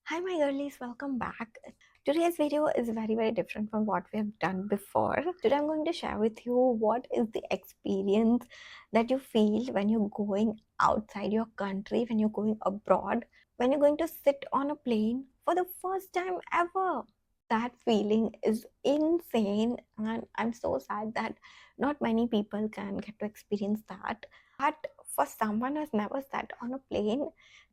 Hi my girlies, welcome back. Today's video is very different from what we have done before. Today I'm going to share with you what is the experience that you feel when you're going outside your country, when you're going abroad, when you're going to sit on a plane for the first time ever. That feeling is insane, and I'm so sad that not many people can get to experience that. But for someone who's never sat on a plane,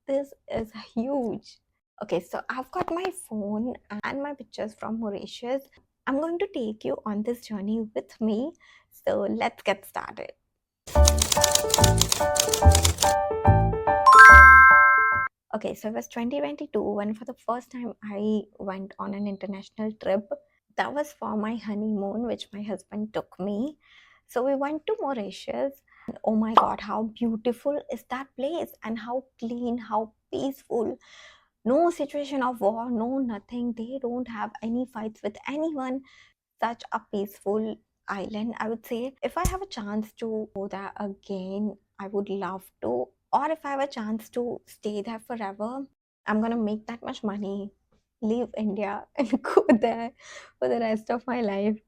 this is huge. Okay, so I've got my phone and my pictures from Mauritius. I'm going to take you on this journey with me. So let's get started. Okay, so it was 2022 when for the first time I went on an international trip. That was for my honeymoon, which my husband took me. So we went to Mauritius. And oh my God, how beautiful is that place, and how clean, how peaceful. No situation of war, no nothing. They don't have any fights with anyone. Such a peaceful island, I would say. If I have a chance to go there again, I would love to. Or if I have a chance to stay there forever, I'm gonna make that much money, leave India, and go there for the rest of my life.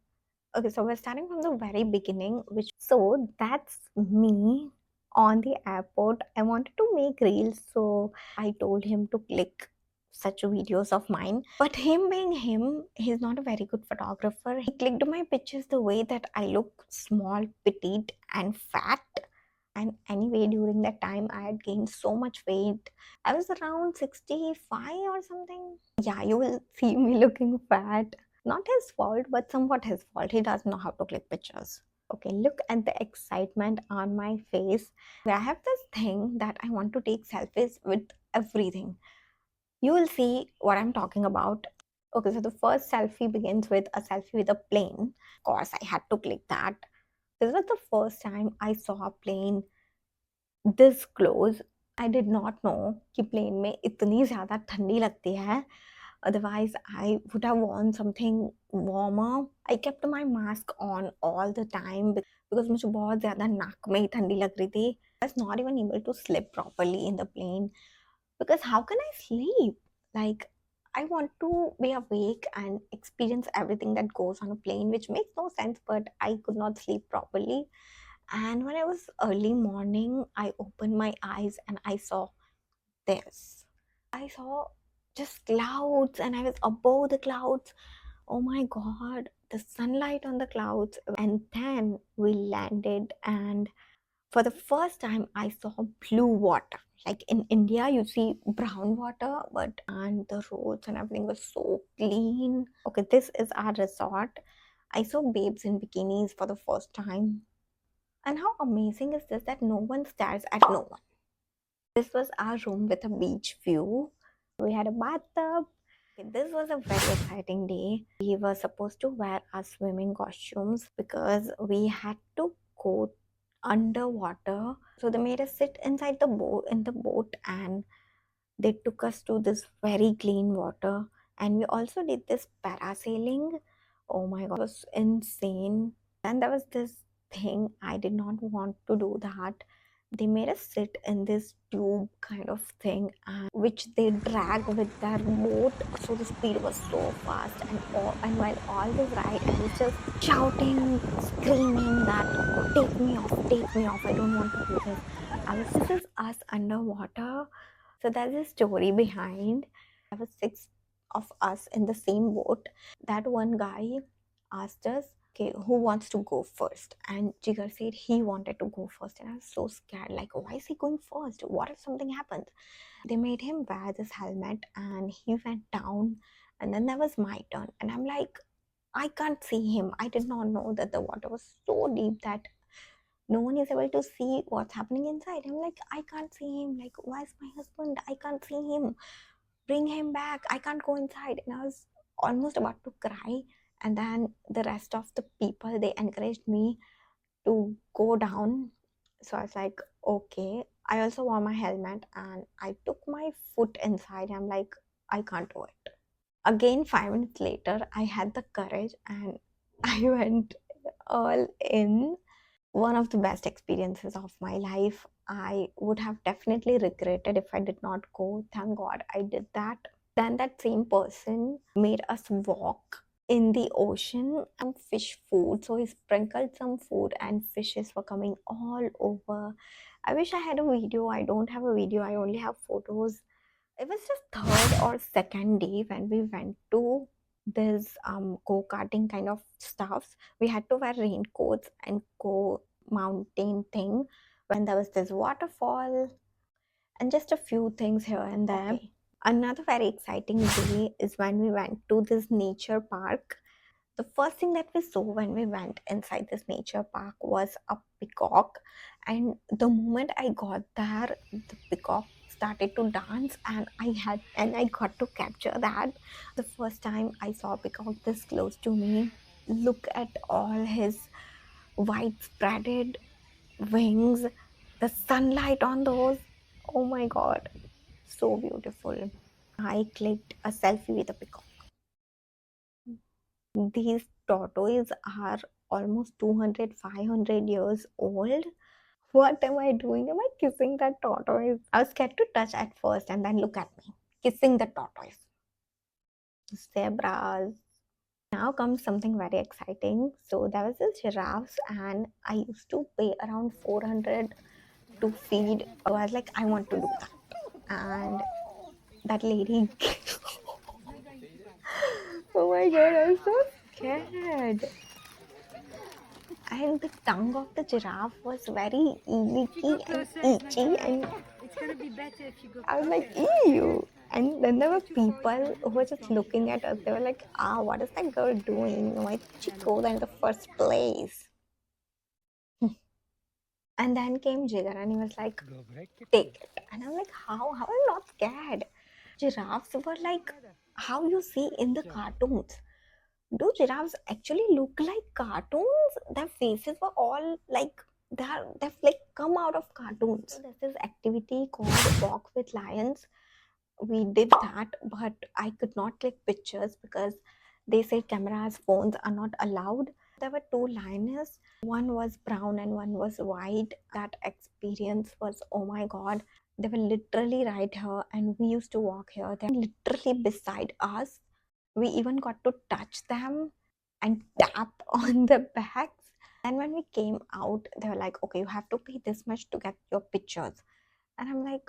Okay, so we're starting from the very beginning, which so that's me on the airport. I wanted to make reels, so I told him to click such videos of mine. But him being him, he's not a very good photographer. He clicked my pictures the way that I look small, petite, and fat. And anyway, during that time, I had gained so much weight. I was around 65 or something. Yeah, you will see me looking fat. Not his fault, but somewhat his fault. He doesn't know how to click pictures. Okay, look at the excitement on my face. I have this thing that I want to take selfies with everything. You will see what I'm talking about. Okay, so the first selfie begins with a selfie with a plane. Of course, I had to click that. This was the first time I saw a plane this close. I did not know कि plane में इतनी ज़्यादा ठंडी लगती है. Otherwise, I would have worn something warmer. I kept my mask on all the time because मुझे बहुत ज़्यादा नाक में ही ठंडी लग रही थी. I was not even able to sleep properly in the plane because how can I sleep? Like, I want to be awake and experience everything that goes on a plane, which makes no sense, but I could not sleep properly. And when I was early morning, I opened my eyes and I saw this. I saw just clouds and I was above the clouds. Oh my God, the sunlight on the clouds. And then we landed, and for the first time, I saw blue water. Like in India, you see brown water, but and the roads and everything was so clean. Okay, this is our resort. I saw babes in bikinis for the first time. And how amazing is this that no one stares at no one? This was our room with a beach view. We had a bathtub. This was a very exciting day. We were supposed to wear our swimming costumes because we had to go underwater. So they made us sit inside the boat and they took us to this very clean water. And we also did this parasailing. Oh my God, it was insane. And there was this thing, I did not want to do that. They made us sit in this tube kind of thing, and which they drag with their boat. So the speed was so fast, and while all this ride, I was just shouting, screaming that take me off, I don't want to do this. This is us underwater. So there's a story behind. There were six of us in the same boat. That one guy asked us, okay, who wants to go first? And Jigar said he wanted to go first. And I was so scared, like, why is he going first? What if something happens? They made him wear this helmet and he went down. And then there was my turn. And I'm like, I can't see him. I did not know that the water was so deep that no one is able to see what's happening inside. I'm like, I can't see him. Like, where's my husband? I can't see him. Bring him back. I can't go inside. And I was almost about to cry. And then the rest of the people, they encouraged me to go down. So I was like, okay. I also wore my helmet and I took my foot inside. I'm like, I can't do it. Again, 5 minutes later, I had the courage and I went all in. One of the best experiences of my life. I would have definitely regretted if I did not go. Thank God I did that. Then that same person made us walk in the ocean and fish food. So he sprinkled some food and fishes were coming all over. I wish I had a video. I don't have a video. I only have photos. It was just third or second day when we went to this go-karting kind of stuff. We had to wear raincoats and go mountain thing when there was this waterfall and just a few things here and there. Okay. Another very exciting day is when we went to this nature park. The first thing that we saw when we went inside this nature park was a peacock, and the moment I got there, the peacock started to dance, and I got to capture that. The first time I saw a peacock this close to me, look at all his white spreaded wings, the sunlight on those. Oh my god, so beautiful. I clicked a selfie with a peacock. These tortoises are almost 200, 500 years old. What am I doing? Am I kissing that tortoise? I was scared to touch at first, and then look at me kissing the tortoise. Zebras. Now comes something very exciting. So there was this giraffes, and I used to pay around 400 to feed. So I was like, I want to do that. And that lady, oh my god, I'm so scared. And the tongue of the giraffe was very leaky and itchy, and It's gonna be better if you go. I was like, ew. And then there were people who were just looking at us. They were like, what is that girl doing? Why did she go there in the first place? And then came Jigar and he was like, take it. And I'm like, how? How am I not scared? Giraffes were like how you see in the cartoons. Do giraffes actually look like cartoons? Their faces were all like they've like come out of cartoons. So there's this activity called Walk with Lions. We did that, but I could not click pictures because they say cameras, phones are not allowed. There were two lioness. One was brown and one was white. That experience was, oh my god. They were literally right here, and we used to walk here. They're literally beside us. We even got to touch them and tap on the backs. And when we came out, they were like, okay, you have to pay this much to get your pictures. And I'm like,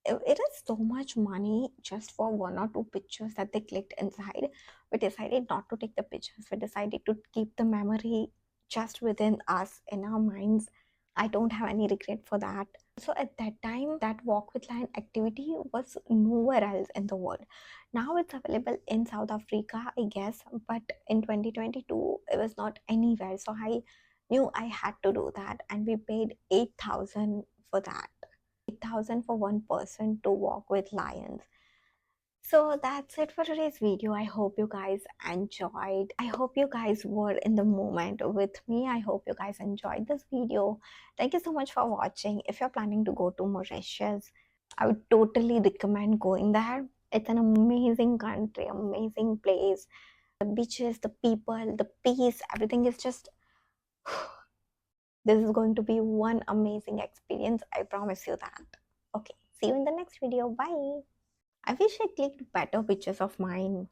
it is so much money just for one or two pictures that they clicked inside. We decided not to take the pictures. We decided to keep the memory just within us, in our minds. I don't have any regret for that. So at that time, that walk with lion activity was nowhere else in the world. Now it's available in South Africa, I guess, but in 2022, it was not anywhere. So I knew I had to do that, and we paid 8,000 for that. 8,000 for one person to walk with lions. So that's it for today's video. I hope you guys enjoyed. I hope you guys were in the moment with me. I hope you guys enjoyed this video. Thank you so much for watching. If you're planning to go to Mauritius, I would totally recommend going there. It's an amazing country, amazing place. The beaches, the people, the peace, everything is just this is going to be one amazing experience. I promise you that. Okay, see you in the next video. Bye. I wish I clicked better pictures of mine.